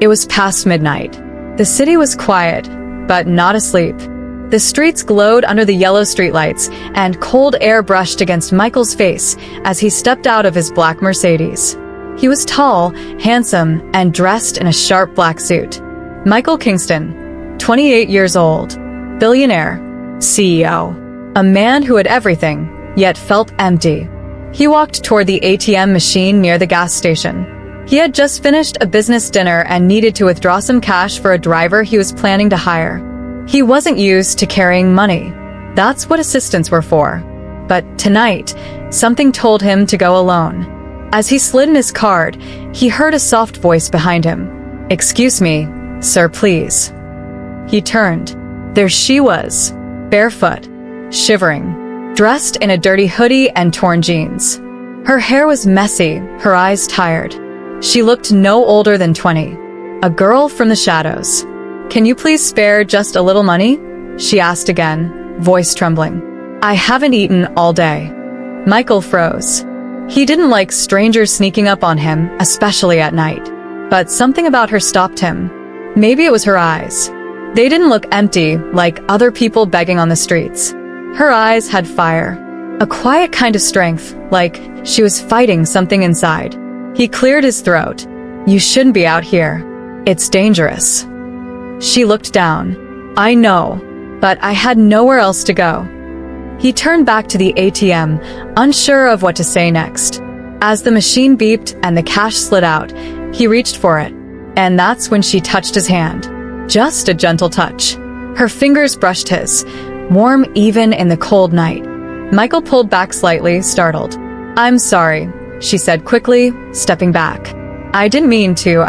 It was past midnight. The city was quiet, but not asleep. The streets glowed under the yellow streetlights, and cold air brushed against Michael's face as he stepped out of his black Mercedes. He was tall, handsome, and dressed in a sharp black suit. Michael Kingston, 28 years old, billionaire, CEO. A man who had everything, yet felt empty. He walked toward the ATM machine near the gas station. He had just finished a business dinner and needed to withdraw some cash for a driver he was planning to hire. He wasn't used to carrying money. That's what assistants were for. But tonight, something told him to go alone. As he slid in his card, he heard a soft voice behind him. "Excuse me, sir, please." He turned. There she was, barefoot, shivering, dressed in a dirty hoodie and torn jeans. Her hair was messy, her eyes tired. She looked no older than 20. A girl from the shadows. "Can you please spare just a little money?" she asked again, voice trembling. "I haven't eaten all day." Michael froze. He didn't like strangers sneaking up on him, especially at night. But something about her stopped him. Maybe it was her eyes. They didn't look empty, like other people begging on the streets. Her eyes had fire. A quiet kind of strength, like she was fighting something inside. He cleared his throat. "You shouldn't be out here. It's dangerous." She looked down. "I know, but I had nowhere else to go." He turned back to the ATM, unsure of what to say next. As the machine beeped and the cash slid out, he reached for it. And that's when she touched his hand. Just a gentle touch. Her fingers brushed his, warm even in the cold night. Michael pulled back slightly, startled. "I'm sorry," she said quickly, stepping back. "I didn't mean to,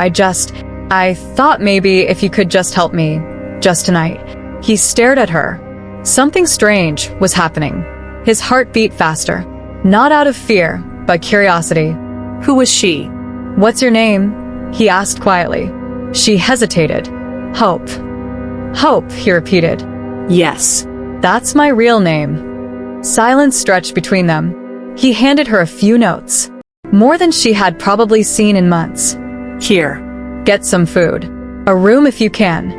I thought maybe if you could just help me, just tonight." He stared at her. Something strange was happening. His heart beat faster. Not out of fear, but curiosity. Who was she? "What's your name?" he asked quietly. She hesitated. "Hope." "Hope," he repeated. Yes. "That's my real name." Silence stretched between them. He handed her a few notes. More than she had probably seen in months. Here. "Get some food. A room if you can."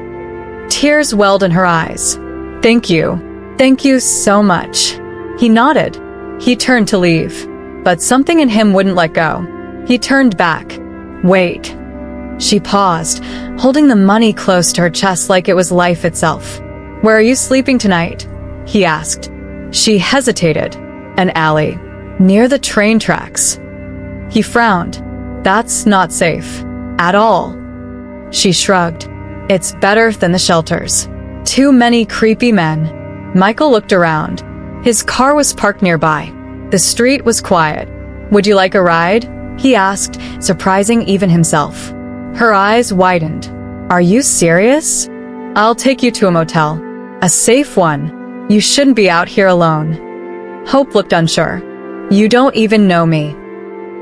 Tears welled in her eyes. "Thank you. Thank you so much." He nodded. He turned to leave. But something in him wouldn't let go. He turned back. "Wait." She paused, holding the money close to her chest like it was life itself. "Where are you sleeping tonight?" he asked. She hesitated. "An alley. Near the train tracks." He frowned. "That's not safe. At all." She shrugged. "It's better than the shelters. Too many creepy men." Michael looked around. His car was parked nearby. The street was quiet. "Would you like a ride?" he asked, surprising even himself. Her eyes widened. "Are you serious?" "I'll take you to a motel. A safe one. You shouldn't be out here alone." Hope looked unsure. "You don't even know me."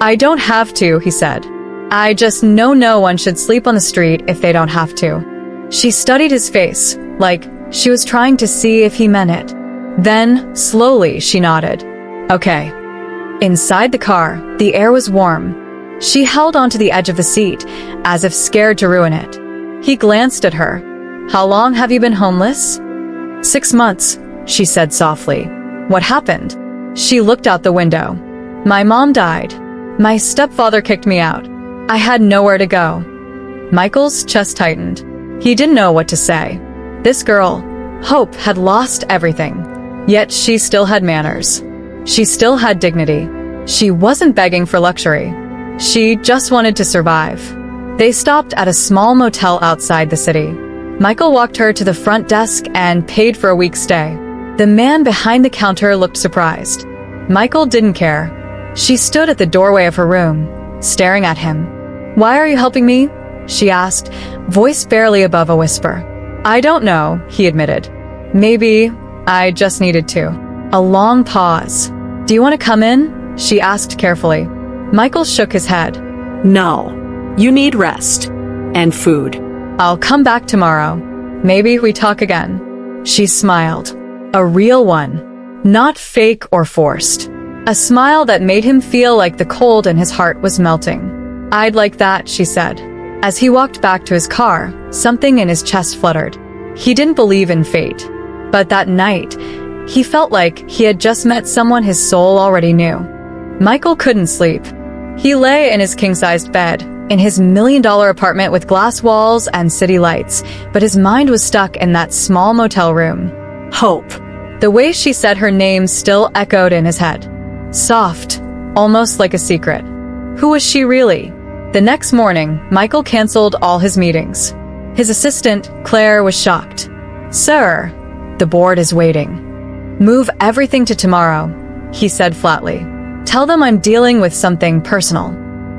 "I don't have to," he said. "I just know no one should sleep on the street if they don't have to." She studied his face, like she was trying to see if he meant it. Then, slowly, she nodded. "Okay." Inside the car, the air was warm. She held onto the edge of the seat, as if scared to ruin it. He glanced at her. "How long have you been homeless?" 6 months, she said softly. "What happened?" She looked out the window. "My mom died. My stepfather kicked me out. I had nowhere to go." Michael's chest tightened. He didn't know what to say. This girl, Hope, had lost everything. Yet she still had manners. She still had dignity. She wasn't begging for luxury. She just wanted to survive. They stopped at a small motel outside the city. Michael walked her to the front desk and paid for a week's stay. The man behind the counter looked surprised. Michael didn't care. She stood at the doorway of her room, staring at him. "Why are you helping me?" she asked, voice barely above a whisper. "I don't know," he admitted. "Maybe I just needed to." A long pause. "Do you want to come in?" she asked carefully. Michael shook his head. No. You need rest. And food. "I'll come back tomorrow. Maybe we talk again." She smiled. A real one. Not fake or forced. A smile that made him feel like the cold in his heart was melting. "I'd like that," she said. As he walked back to his car, something in his chest fluttered. He didn't believe in fate. But that night, he felt like he had just met someone his soul already knew. Michael couldn't sleep. He lay in his king-sized bed, in his million-dollar apartment with glass walls and city lights, but his mind was stuck in that small motel room. Hope. The way she said her name still echoed in his head. Soft, almost like a secret. Who was she really? The next morning, Michael canceled all his meetings. His assistant, Claire, was shocked. "Sir, the board is waiting." "Move everything to tomorrow," he said flatly. "Tell them I'm dealing with something personal."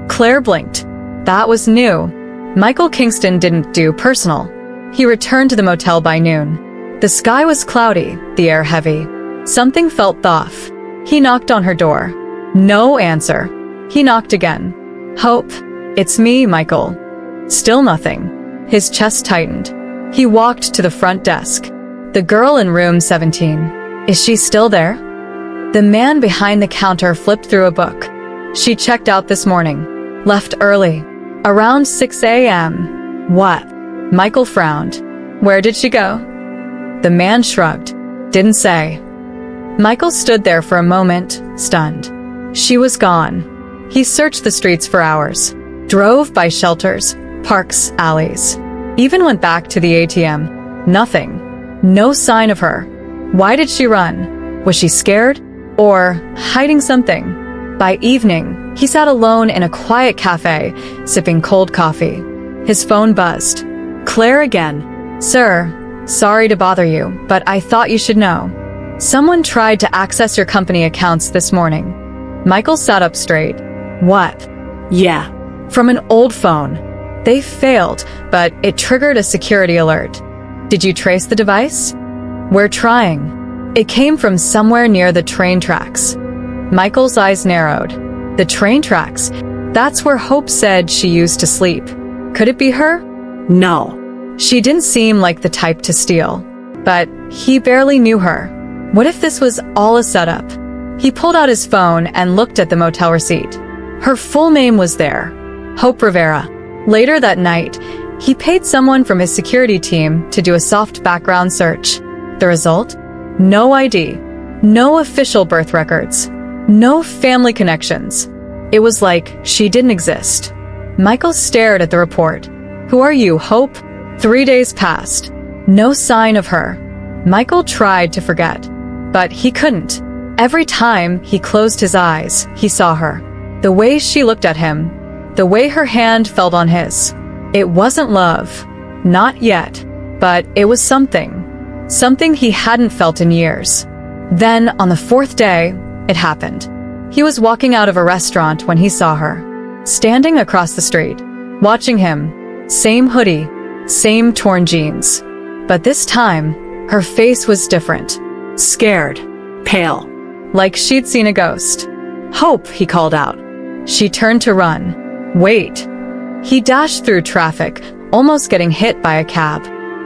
Claire blinked. That was new. Michael Kingston didn't do personal. He returned to the motel by noon. The sky was cloudy, the air heavy. Something felt off. He knocked on her door. No answer. He knocked again. "Hope, it's me, Michael." Still nothing. His chest tightened. He walked to the front desk. "The girl in room 17. Is she still there?" The man behind the counter flipped through a book. "She checked out this morning. Left early. Around 6 a.m. "What?" Michael frowned. "Where did she go?" The man shrugged. "Didn't say." Michael stood there for a moment, stunned. She was gone. He searched the streets for hours. Drove by shelters, parks, alleys. Even went back to the ATM. Nothing. No sign of her. Why did she run? Was she scared? Or hiding something? By evening, he sat alone in a quiet cafe, sipping cold coffee. His phone buzzed. Claire again. "Sir, sorry to bother you, but I thought you should know. Someone tried to access your company accounts this morning." Michael sat up straight. "What?" Yeah. "From an old phone. They failed, but it triggered a security alert." "Did you trace the device?" "We're trying. It came from somewhere near the train tracks." Michael's eyes narrowed. The train tracks. That's where Hope said she used to sleep. Could it be her? No. She didn't seem like the type to steal. But he barely knew her. What if this was all a setup? He pulled out his phone and looked at the motel receipt. Her full name was there. Hope Rivera. Later that night, he paid someone from his security team to do a soft background search. The result? No ID. No official birth records. No family connections. It was like she didn't exist. Michael stared at the report. "Who are you, Hope?" 3 days passed. No sign of her. Michael tried to forget, but he couldn't. Every time he closed his eyes, he saw her. The way she looked at him. The way her hand felt on his. It wasn't love. Not yet. But it was something. Something he hadn't felt in years. Then, on the 4th day, it happened. He was walking out of a restaurant when he saw her. Standing across the street. Watching him. Same hoodie. Same torn jeans. But this time, her face was different. Scared. Pale. Like she'd seen a ghost. "Hope," he called out. She turned to run. "Wait." He dashed through traffic, almost getting hit by a cab.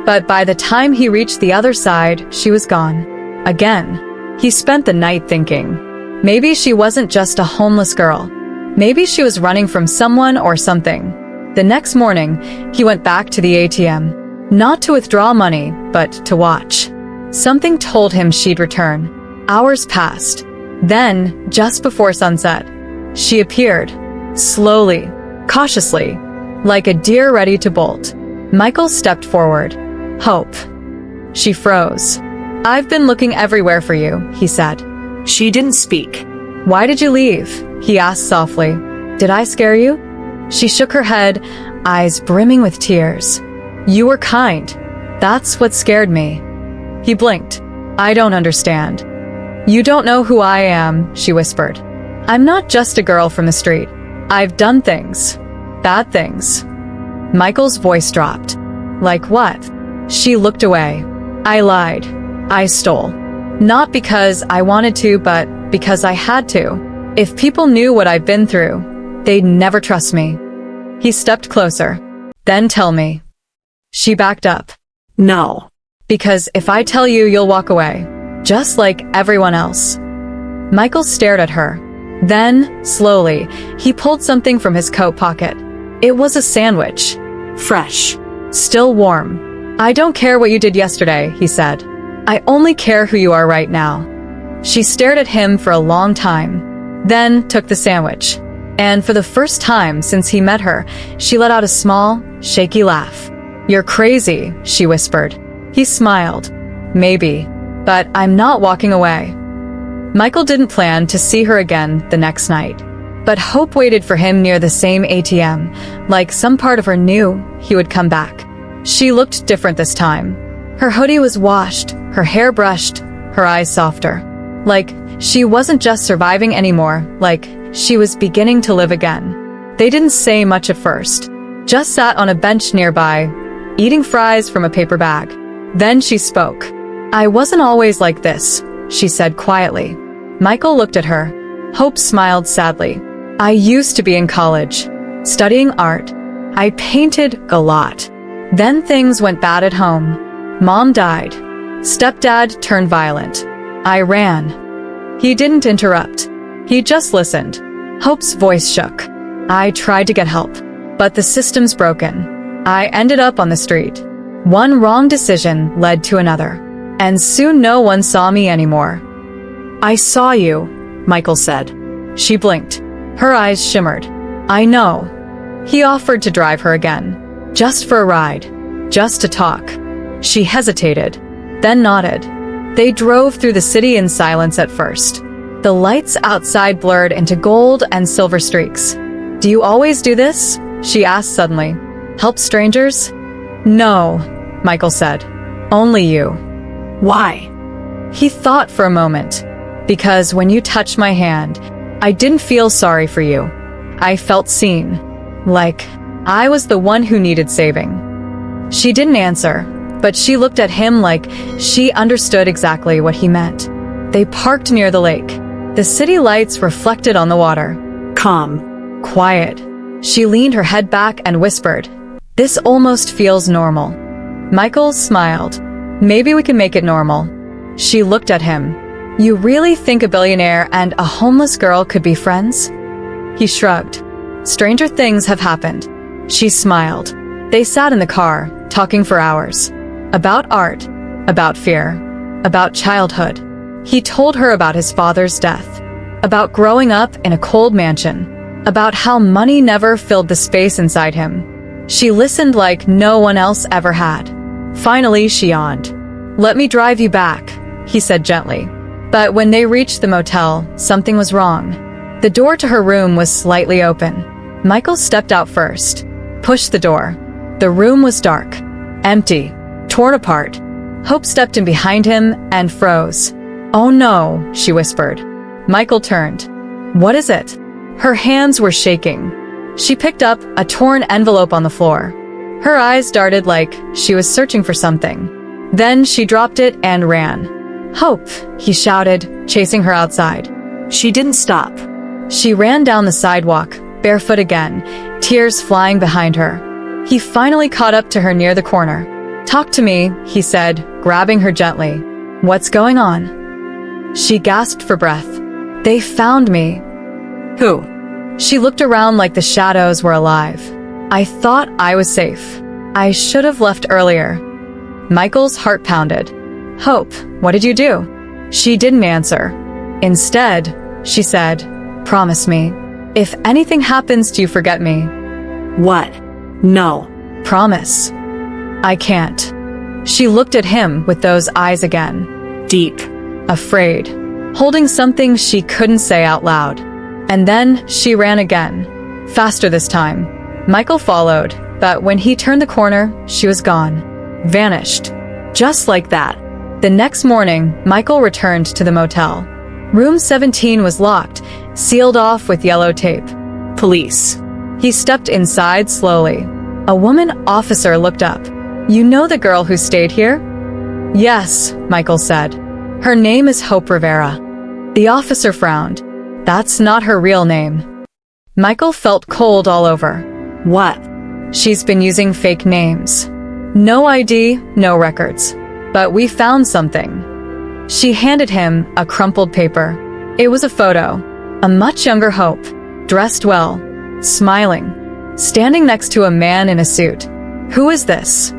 But by the time he reached the other side, she was gone. Again. He spent the night thinking. Maybe she wasn't just a homeless girl. Maybe she was running from someone or something. The next morning, he went back to the ATM. Not to withdraw money, but to watch. Something told him she'd return. Hours passed. Then, just before sunset, she appeared. Slowly, cautiously, like a deer ready to bolt. Michael stepped forward. "Hope." She froze. "I've been looking everywhere for you," he said. She didn't speak. "Why did you leave?" he asked softly. "Did I scare you?" She shook her head, eyes brimming with tears. "You were kind. That's what scared me." He blinked. "I don't understand." "You don't know who I am," she whispered. "I'm not just a girl from the street. I've done things. Bad things." Michael's voice dropped. "Like what?" She looked away. "I lied. I stole. Not because I wanted to, but because I had to. If people knew what I've been through, they'd never trust me." He stepped closer. "Then tell me." She backed up. No. "Because if I tell you, you'll walk away. Just like everyone else." Michael stared at her. Then, slowly, he pulled something from his coat pocket. It was a sandwich. Fresh. Still warm. I don't care what you did yesterday, he said. I only care who you are right now. She stared at him for a long time, then took the sandwich. And for the first time since he met her, she let out a small, shaky laugh. You're crazy, she whispered. He smiled. Maybe, but I'm not walking away. Michael didn't plan to see her again the next night, but hope waited for him near the same ATM, like some part of her knew he would come back. She looked different this time. Her hoodie was washed, her hair brushed, her eyes softer. Like she wasn't just surviving anymore, like she was beginning to live again. They didn't say much at first, just sat on a bench nearby, eating fries from a paper bag. Then she spoke. I wasn't always like this, she said quietly. Michael looked at her. Hope smiled sadly. I used to be in college, studying art. I painted a lot. Then things went bad at home. Mom died. Stepdad turned violent. I ran. He didn't interrupt. He just listened. Hope's voice shook. I tried to get help, but the system's broken. I ended up on the street. One wrong decision led to another, and soon no one saw me anymore. I saw you, Michael said. She blinked. Her eyes shimmered. I know. He offered to drive her again, just for a ride, just to talk. She hesitated, then nodded. They drove through the city in silence at first. The lights outside blurred into gold and silver streaks. Do you always do this? She asked suddenly. Help strangers? No, Michael said. Only you. Why? He thought for a moment. Because when you touched my hand, I didn't feel sorry for you. I felt seen. Like I was the one who needed saving. She didn't answer, but she looked at him like she understood exactly what he meant. They parked near the lake. The city lights reflected on the water. Calm. Quiet. She leaned her head back and whispered, This almost feels normal. Michael smiled. Maybe we can make it normal. She looked at him. You really think a billionaire and a homeless girl could be friends? He shrugged. Stranger things have happened. She smiled. They sat in the car, talking for hours. About art, about fear, about childhood. He told her about his father's death, about growing up in a cold mansion, about how money never filled the space inside him. She listened like no one else ever had. Finally, she yawned. Let me drive you back, he said gently. But when they reached the motel, something was wrong. The door to her room was slightly open. Michael stepped out first, pushed the door. The room was dark, empty, torn apart. Hope stepped in behind him and froze. Oh no, she whispered. Michael turned. What is it? Her hands were shaking. She picked up a torn envelope on the floor. Her eyes darted like she was searching for something. Then she dropped it and ran. Hope, he shouted, chasing her outside. She didn't stop. She ran down the sidewalk, barefoot again, tears flying behind her. He finally caught up to her near the corner. Talk to me, he said, grabbing her gently. What's going on? She gasped for breath. They found me. Who? She looked around like the shadows were alive. I thought I was safe. I should have left earlier. Michael's heart pounded. Hope, what did you do? She didn't answer. Instead, she said, Promise me. If anything happens, do you forget me? What? No. Promise. I can't. She looked at him with those eyes again. Deep. Afraid. Holding something she couldn't say out loud. And then she ran again. Faster this time. Michael followed, but when he turned the corner, she was gone. Vanished. Just like that. The next morning, Michael returned to the motel. Room 17 was locked, sealed off with yellow tape. Police. He stepped inside slowly. A woman officer looked up. You know the girl who stayed here? Yes, Michael said. Her name is Hope Rivera. The officer frowned. That's not her real name. Michael felt cold all over. What? She's been using fake names. No ID, no records. But we found something. She handed him a crumpled paper. It was a photo. A much younger Hope, dressed well, smiling, standing next to a man in a suit. "Who is this?"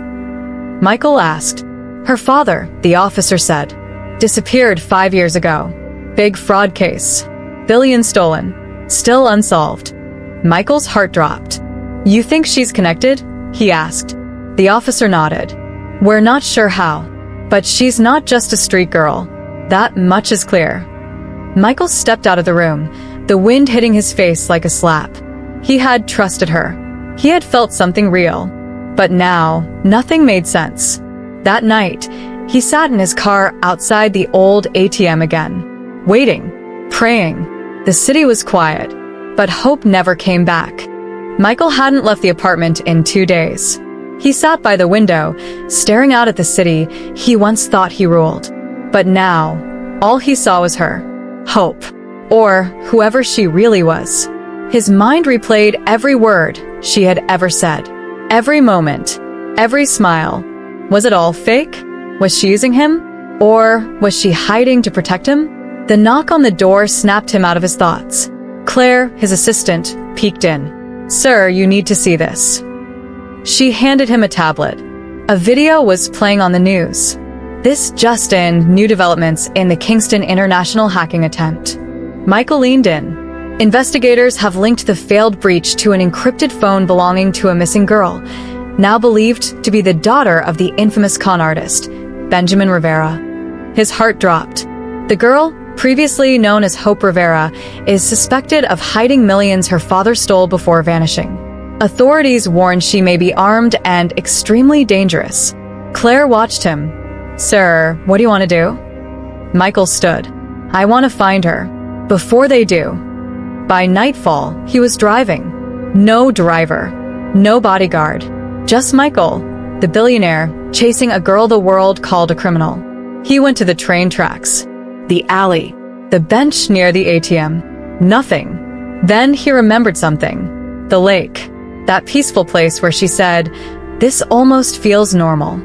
Michael asked. "Her father," the officer said. "Disappeared 5 years ago. Big fraud case. Billions stolen. Still unsolved." Michael's heart dropped. "You think she's connected?" he asked. The officer nodded. "We're not sure how, but she's not just a street girl. That much is clear." Michael stepped out of the room, the wind hitting his face like a slap. He had trusted her. He had felt something real. But now, nothing made sense. That night, he sat in his car outside the old ATM again, waiting, praying. The city was quiet, but hope never came back. Michael hadn't left the apartment in 2 days. He sat by the window, staring out at the city he once thought he ruled. But now, all he saw was her. Hope. Or whoever she really was. His mind replayed every word she had ever said. Every moment. Every smile. Was it all fake? Was she using him? Or was she hiding to protect him? The knock on the door snapped him out of his thoughts. Claire, his assistant, peeked in. "Sir, you need to see this." She handed him a tablet. A video was playing on the news. This just in, new developments in the Kingston international hacking attempt. Michael leaned in. Investigators have linked the failed breach to an encrypted phone belonging to a missing girl, now believed to be the daughter of the infamous con artist, Benjamin Rivera. His heart dropped. The girl, previously known as Hope Rivera, is suspected of hiding millions her father stole before vanishing. Authorities warn she may be armed and extremely dangerous. Claire watched him. "Sir, what do you want to do?" Michael stood. "I want to find her. Before they do." By nightfall, he was driving. No driver. No bodyguard. Just Michael, the billionaire, chasing a girl the world called a criminal. He went to the train tracks. The alley. The bench near the ATM. Nothing. Then he remembered something. The lake. That peaceful place where she said, "This almost feels normal."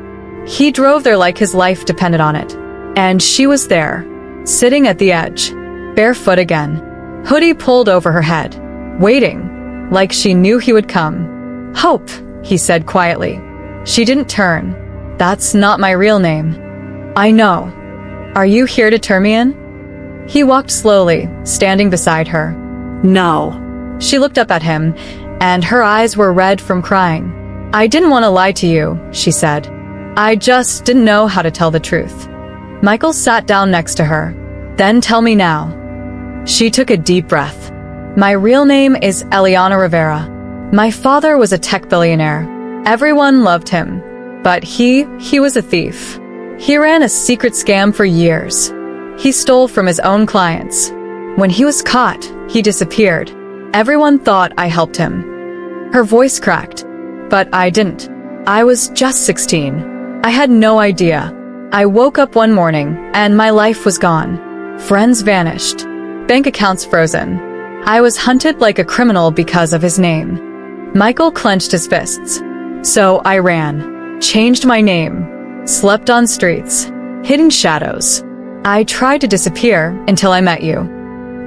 He drove there like his life depended on it. And she was there, sitting at the edge, barefoot again, hoodie pulled over her head, waiting, like she knew he would come. "Hope," he said quietly. She didn't turn. "That's not my real name." "I know. Are you here to turn me in?" He walked slowly, standing beside her. No. She looked up at him, and her eyes were red from crying. "I didn't want to lie to you," she said. "I just didn't know how to tell the truth." Michael sat down next to her. "Then tell me now." She took a deep breath. "My real name is Eliana Rivera. My father was a tech billionaire. Everyone loved him. But he was a thief. He ran a secret scam for years. He stole from his own clients. When he was caught, he disappeared. Everyone thought I helped him." Her voice cracked. "But I didn't. I was just 16. I had no idea. I woke up one morning, and my life was gone. Friends vanished. Bank accounts frozen. I was hunted like a criminal because of his name." Michael clenched his fists. "So I ran. Changed my name. Slept on streets. Hid in shadows. I tried to disappear until I met you."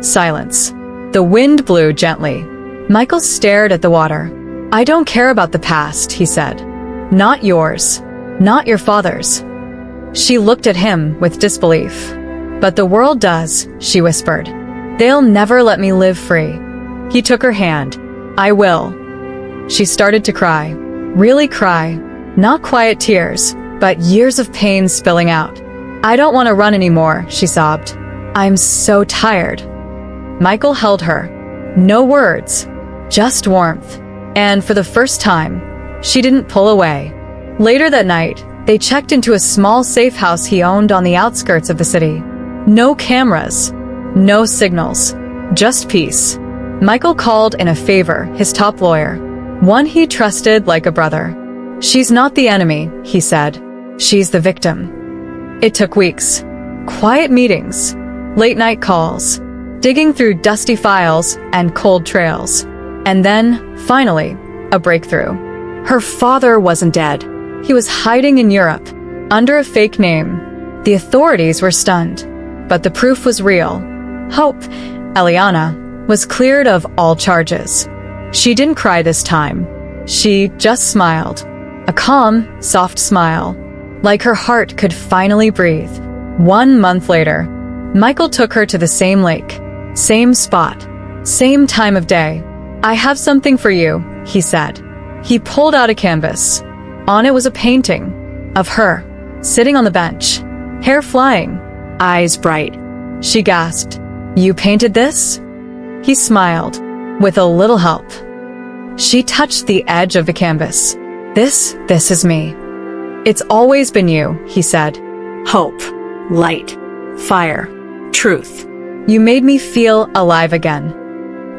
Silence. The wind blew gently. Michael stared at the water. "I don't care about the past," he said. "Not yours. Not your father's." She looked at him with disbelief. "But the world does," she whispered. "They'll never let me live free." He took her hand. "I will." She started to cry. Really cry. Not quiet tears, but years of pain spilling out. "I don't want to run anymore," she sobbed. "I'm so tired." Michael held her. No words, just warmth. And for the first time, she didn't pull away. Later that night, they checked into a small safe house he owned on the outskirts of the city. No cameras, no signals, just peace. Michael called in a favor, his top lawyer, one he trusted like a brother. "She's not the enemy," he said. "She's the victim." It took weeks. Quiet meetings, late-night calls, digging through dusty files and cold trails. And then, finally, a breakthrough. Her father wasn't dead. He was hiding in Europe, under a fake name. The authorities were stunned, but the proof was real. Hope, Eliana, was cleared of all charges. She didn't cry this time. She just smiled. A calm, soft smile, like her heart could finally breathe. 1 month later, Michael took her to the same lake, same spot, same time of day. "I have something for you," he said. He pulled out a canvas. On it was a painting of her, sitting on the bench, hair flying, eyes bright. She gasped, "You painted this?" He smiled, "With a little help." She touched the edge of the canvas. This is me. "It's always been you," he said. Hope, light, fire, truth. "You made me feel alive again."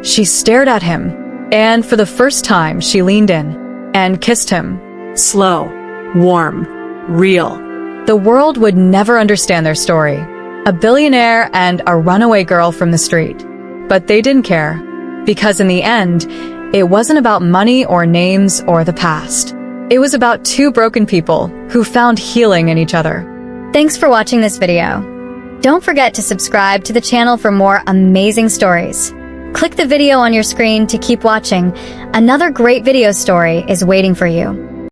She stared at him, and for the first time she leaned in and kissed him. Slow, warm, real. The world would never understand their story. A billionaire and a runaway girl from the street. But they didn't care, because in the end, it wasn't about money or names or the past. It was about two broken people who found healing in each other. Thanks for watching this video. Don't forget to subscribe to the channel for more amazing stories. Click the video on your screen to keep watching. Another great video story is waiting for you.